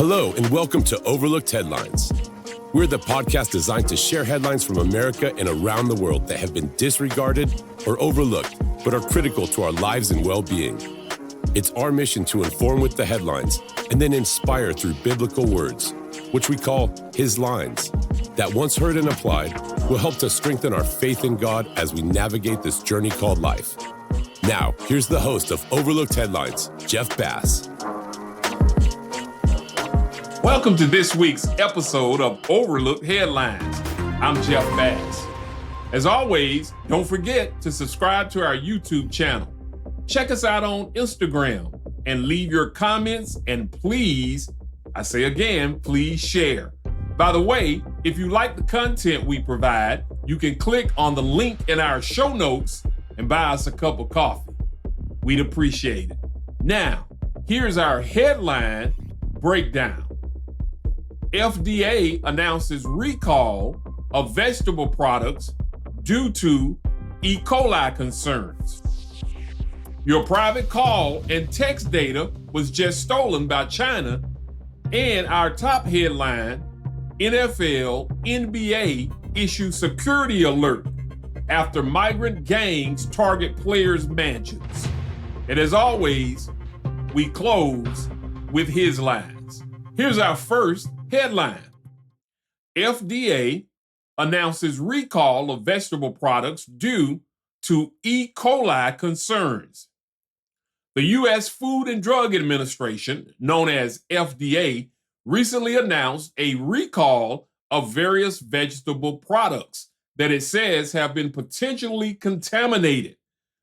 Hello, and welcome to Overlooked Headlines. We're the podcast designed to share headlines from America and around the world that have been disregarded or overlooked, but are critical to our lives and well-being. It's our mission to inform with the headlines and then inspire through biblical words, which we call His Lines, that once heard and applied will help to strengthen our faith in God as we navigate this journey called life. Now, here's the host of Overlooked Headlines, Jeff Bass. Welcome to this week's episode of Overlooked Headlines. I'm Jeff Bass. As always, don't forget to subscribe to our YouTube channel. Check us out on Instagram and leave your comments, and please, I say again, please share. By the way, if you like the content we provide, you can click on the link in our show notes and buy us a cup of coffee. We'd appreciate it. Now, here's our headline breakdown. FDA announces recall of vegetable products due to E. coli concerns. Your private call and text data was just stolen by China. And our top headline, NFL, NBA issue security alert after migrant gangs target players' mansions. And as always, we close with His Lines. Here's our first headline. FDA announces recall of vegetable products due to E. coli concerns. The U.S. Food and Drug Administration, known as FDA, recently announced a recall of various vegetable products that it says have been potentially contaminated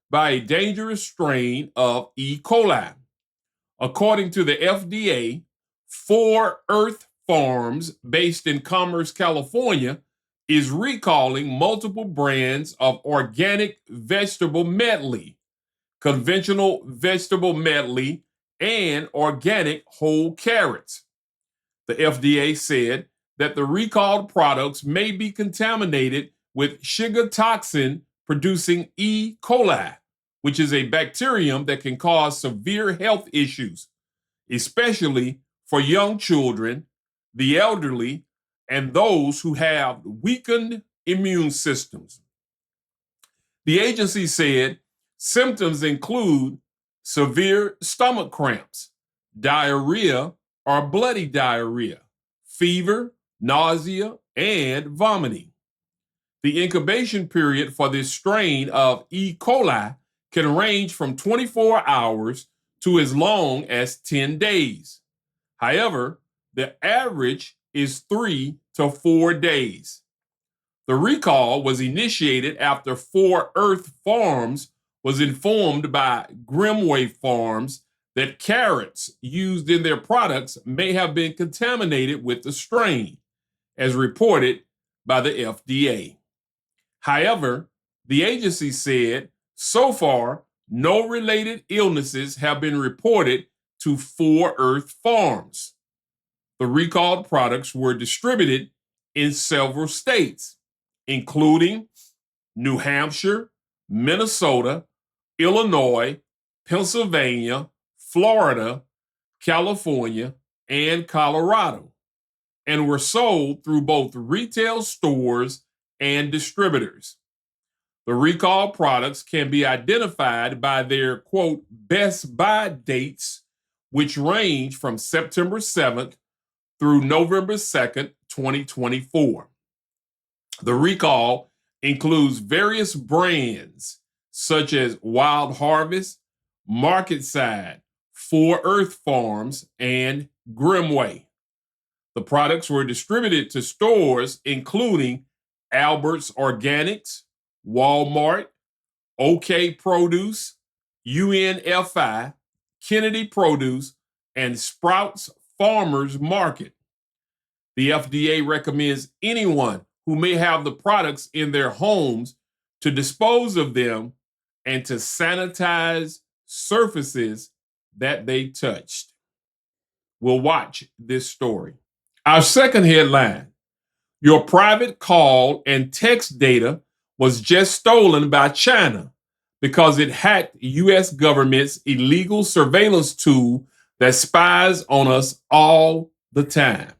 by a dangerous strain of E. coli. According to the FDA, 4 Earth Farms based in Commerce, California, is recalling multiple brands of organic vegetable medley, conventional vegetable medley, and organic whole carrots. The FDA said that the recalled products may be contaminated with sugar toxin producing E. coli, which is a bacterium that can cause severe health issues, especially for young children, the elderly, and those who have weakened immune systems. The agency said symptoms include severe stomach cramps, diarrhea or bloody diarrhea, fever, nausea, and vomiting. The incubation period for this strain of E. coli can range from 24 hours to as long as 10 days. However, the average is 3 to 4 days. The recall was initiated after 4 Earth Farms was informed by Grimway Farms that carrots used in their products may have been contaminated with the strain, as reported by the FDA. However, the agency said so far, no related illnesses have been reported to 4 Earth Farms. The recalled products were distributed in several states, including New Hampshire, Minnesota, Illinois, Pennsylvania, Florida, California, and Colorado, and were sold through both retail stores and distributors. The recalled products can be identified by their, quote, best buy dates, which range from September 7th through November 2nd, 2024. The recall includes various brands such as Wild Harvest, Market Side, 4 Earth Farms, and Grimway. The products were distributed to stores including Albert's Organics, Walmart, OK Produce, UNFI, Kennedy Produce, and Sprouts Farmers Market. The FDA recommends anyone who may have the products in their homes to dispose of them and to sanitize surfaces that they touched. We'll watch this story. Our second headline, your private call and text data was just stolen by China because it hacked U.S. government's illegal surveillance tool that spies on us all the time.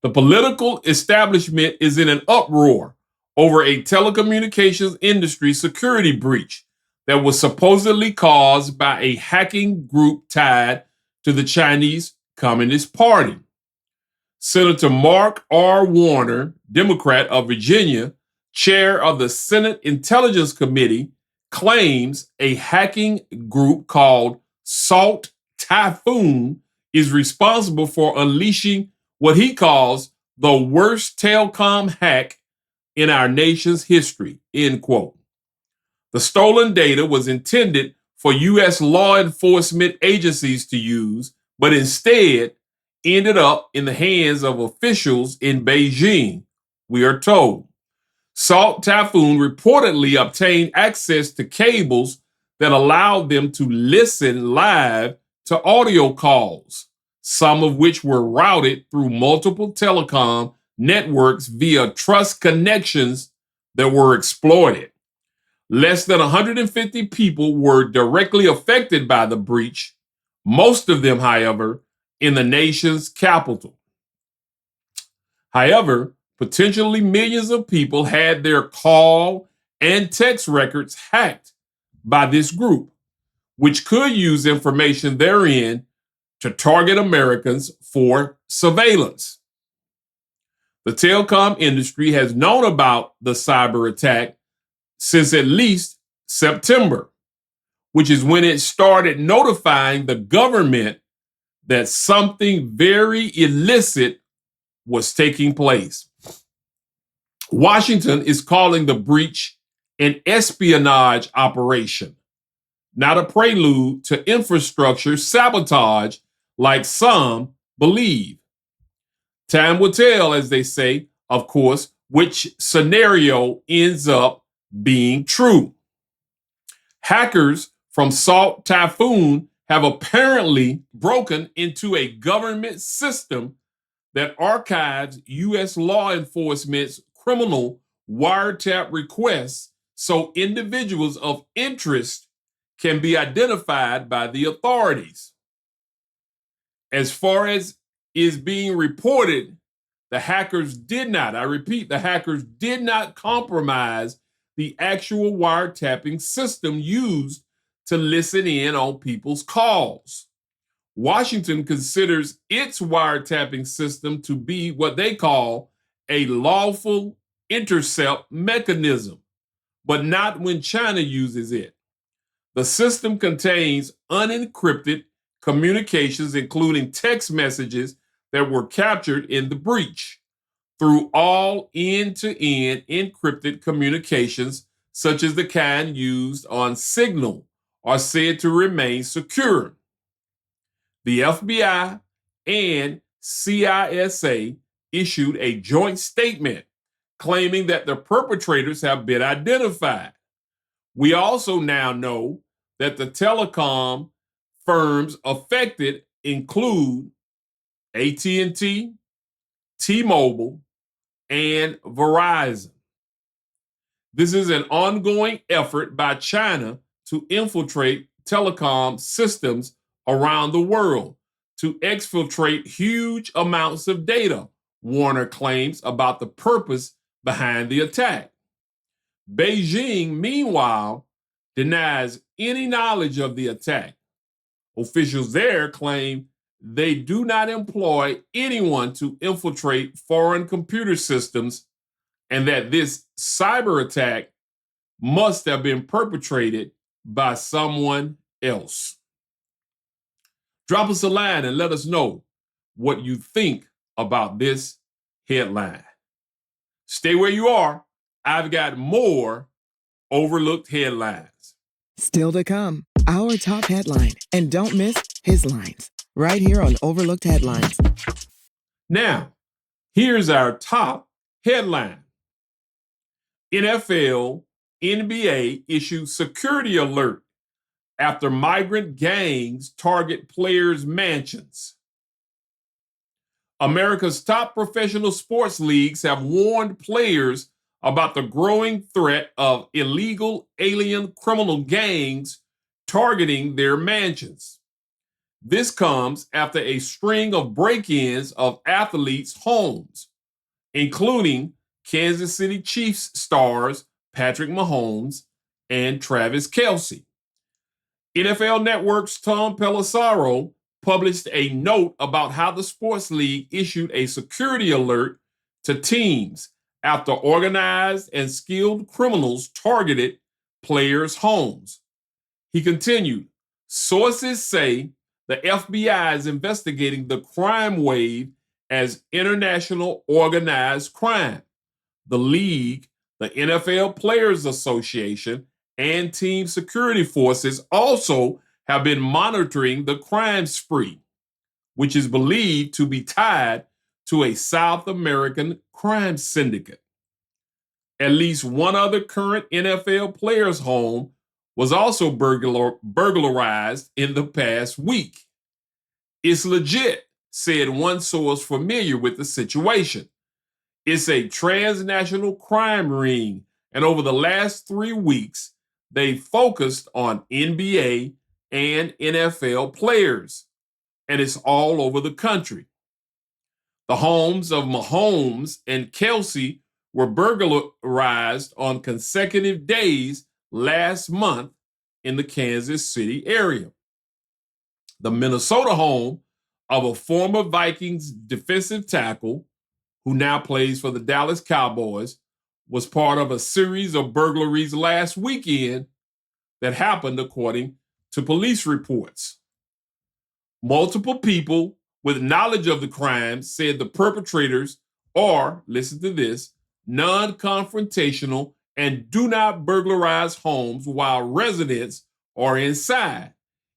The political establishment is in an uproar over a telecommunications industry security breach that was supposedly caused by a hacking group tied to the Chinese Communist Party. Senator Mark R. Warner, Democrat of Virginia, chair of the Senate Intelligence Committee, claims a hacking group called Salt Typhoon is responsible for unleashing what he calls the worst telecom hack in our nation's history, end quote. The stolen data was intended for U.S. law enforcement agencies to use, but instead ended up in the hands of officials in Beijing, we are told. Salt Typhoon reportedly obtained access to cables that allowed them to listen live to audio calls, some of which were routed through multiple telecom networks via trust connections that were exploited. Less than 150 people were directly affected by the breach, most of them, however, in the nation's capital. However, potentially millions of people had their call and text records hacked by this group, which could use information therein to target Americans for surveillance. The telecom industry has known about the cyber attack since at least September, which is when it started notifying the government that something very illicit was taking place. Washington is calling the breach an espionage operation, not a prelude to infrastructure sabotage like some believe. Time will tell, as they say, of course, which scenario ends up being true. Hackers from Salt Typhoon have apparently broken into a government system that archives U.S. law enforcement's criminal wiretap requests so individuals of interest can be identified by the authorities. As far as is being reported, the hackers did not, I repeat, the hackers did not compromise the actual wiretapping system used to listen in on people's calls. Washington considers its wiretapping system to be what they call a lawful intercept mechanism, but not when China uses it. The system contains unencrypted communications, including text messages that were captured in the breach, through all end-to-end encrypted communications, such as the kind used on Signal, are said to remain secure. The FBI and CISA issued a joint statement claiming that the perpetrators have been identified. We also now know that the telecom firms affected include AT&T, T-Mobile, and Verizon. This is an ongoing effort by China to infiltrate telecom systems around the world to exfiltrate huge amounts of data, Warner claims about the purpose behind the attack. Beijing, meanwhile, denies any knowledge of the attack. Officials there claim they do not employ anyone to infiltrate foreign computer systems and that this cyber attack must have been perpetrated by someone else. Drop us a line and let us know what you think about this headline. Stay where you are. I've got more overlooked headlines. Still to come, our top headline. And don't miss his lines right here on Overlooked Headlines. Now, here's our top headline. NFL, NBA issue security alert after migrant gangs target players' mansions. America's top professional sports leagues have warned players about the growing threat of illegal alien criminal gangs targeting their mansions. This comes after a string of break-ins of athletes' homes, including Kansas City Chiefs stars Patrick Mahomes and Travis Kelce. NFL Network's Tom Pelissero published a note about how the sports league issued a security alert to teams after organized and skilled criminals targeted players' homes. He continued, sources say the FBI is investigating the crime wave as international organized crime. The league, the NFL Players Association, and team security forces also have been monitoring the crime spree, which is believed to be tied to a South American crime syndicate. At least one other current NFL player's home was also burglarized in the past week. It's legit, said one source familiar with the situation. It's a transnational crime ring, and over the last 3 weeks, they focused on NBA and NFL players, and it's all over the country. The homes of Mahomes and Kelce were burglarized on consecutive days last month in the Kansas City area. The Minnesota home of a former Vikings defensive tackle, who now plays for the Dallas Cowboys, was part of a series of burglaries last weekend that happened according to police reports. Multiple people with knowledge of the crime said the perpetrators are, listen to this, non-confrontational and do not burglarize homes while residents are inside.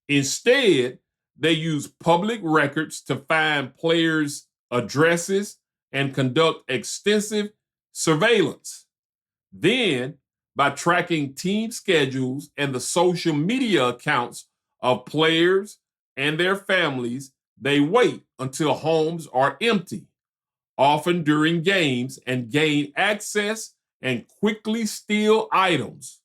Instead, they use public records to find players' addresses and conduct extensive surveillance. Then, by tracking team schedules and the social media accounts of players and their families, they wait until homes are empty, often during games, and gain access and quickly steal items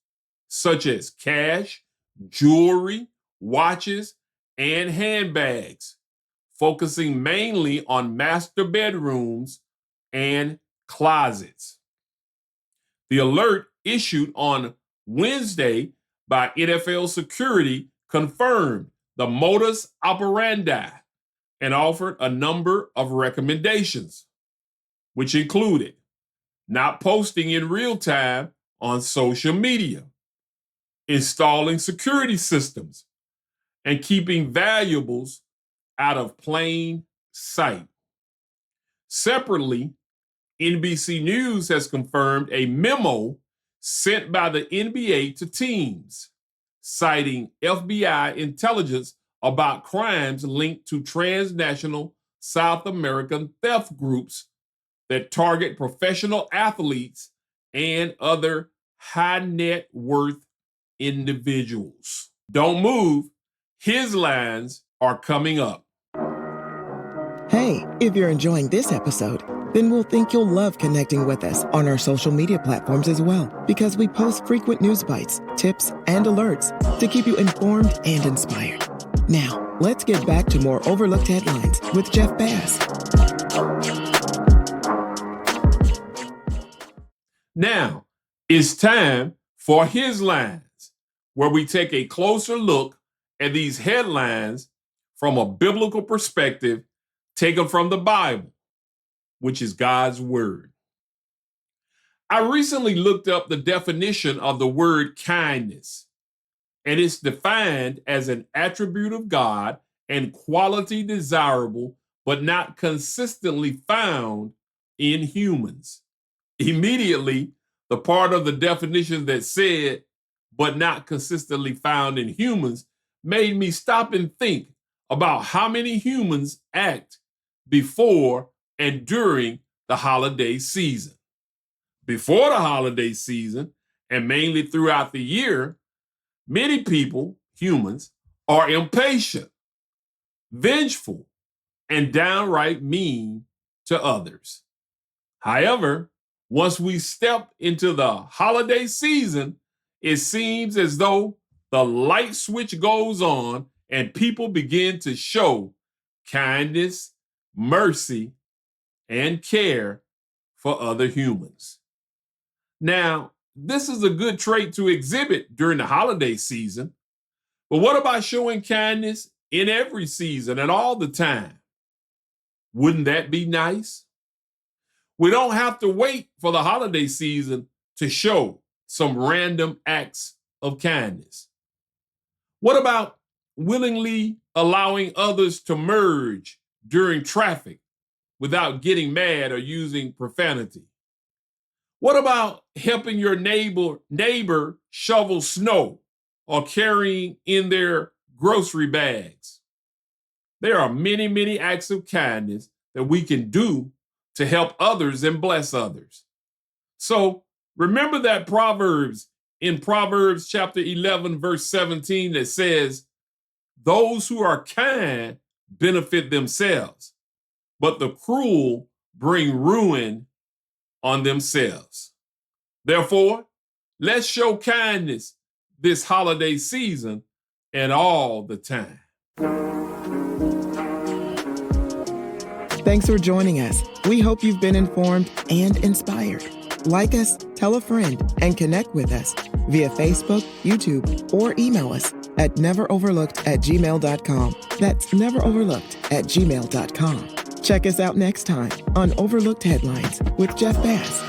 such as cash, jewelry, watches, and handbags, focusing mainly on master bedrooms and closets. The alert issued on Wednesday by NFL Security confirmed the modus operandi and offered a number of recommendations, which included not posting in real time on social media, installing security systems, and keeping valuables out of plain sight. Separately, NBC News has confirmed a memo sent by the NBA to teams, citing FBI intelligence about crimes linked to transnational South American theft groups that target professional athletes and other high net worth individuals. Don't move. His lines are coming up. Hey, if you're enjoying this episode, then we'll think you'll love connecting with us on our social media platforms as well, because we post frequent news bites, tips, and alerts to keep you informed and inspired. Now, let's get back to more overlooked headlines with Jeff Bass. Now, it's time for His Lines, where we take a closer look at these headlines from a biblical perspective taken from the Bible, which is God's Word. I recently looked up the definition of the word kindness, and it's defined as an attribute of God and quality desirable but not consistently found in humans. Immediately, the part of the definition that said, but not consistently found in humans, made me stop and think about how many humans act before and during the holiday season. Before the holiday season, and mainly throughout the year, many people, humans, are impatient, vengeful, and downright mean to others. However, once we step into the holiday season, it seems as though the light switch goes on and people begin to show kindness, mercy, and care for other humans. Now, this is a good trait to exhibit during the holiday season, but what about showing kindness in every season and all the time? Wouldn't that be nice? We don't have to wait for the holiday season to show some random acts of kindness. What about willingly allowing others to merge during traffic without getting mad or using profanity? What about helping your neighbor shovel snow or carrying in their grocery bags? There are many, many acts of kindness that we can do to help others and bless others. So remember that Proverbs chapter 11, verse 17 that says, those who are kind benefit themselves, but the cruel bring ruin on themselves. Therefore, let's show kindness this holiday season and all the time. Thanks for joining us. We hope you've been informed and inspired. Like us, tell a friend, and connect with us via Facebook, YouTube, or email us at neveroverlooked@gmail.com. That's neveroverlooked@gmail.com. Check us out next time on Overlooked Headlines with Jeff Bass.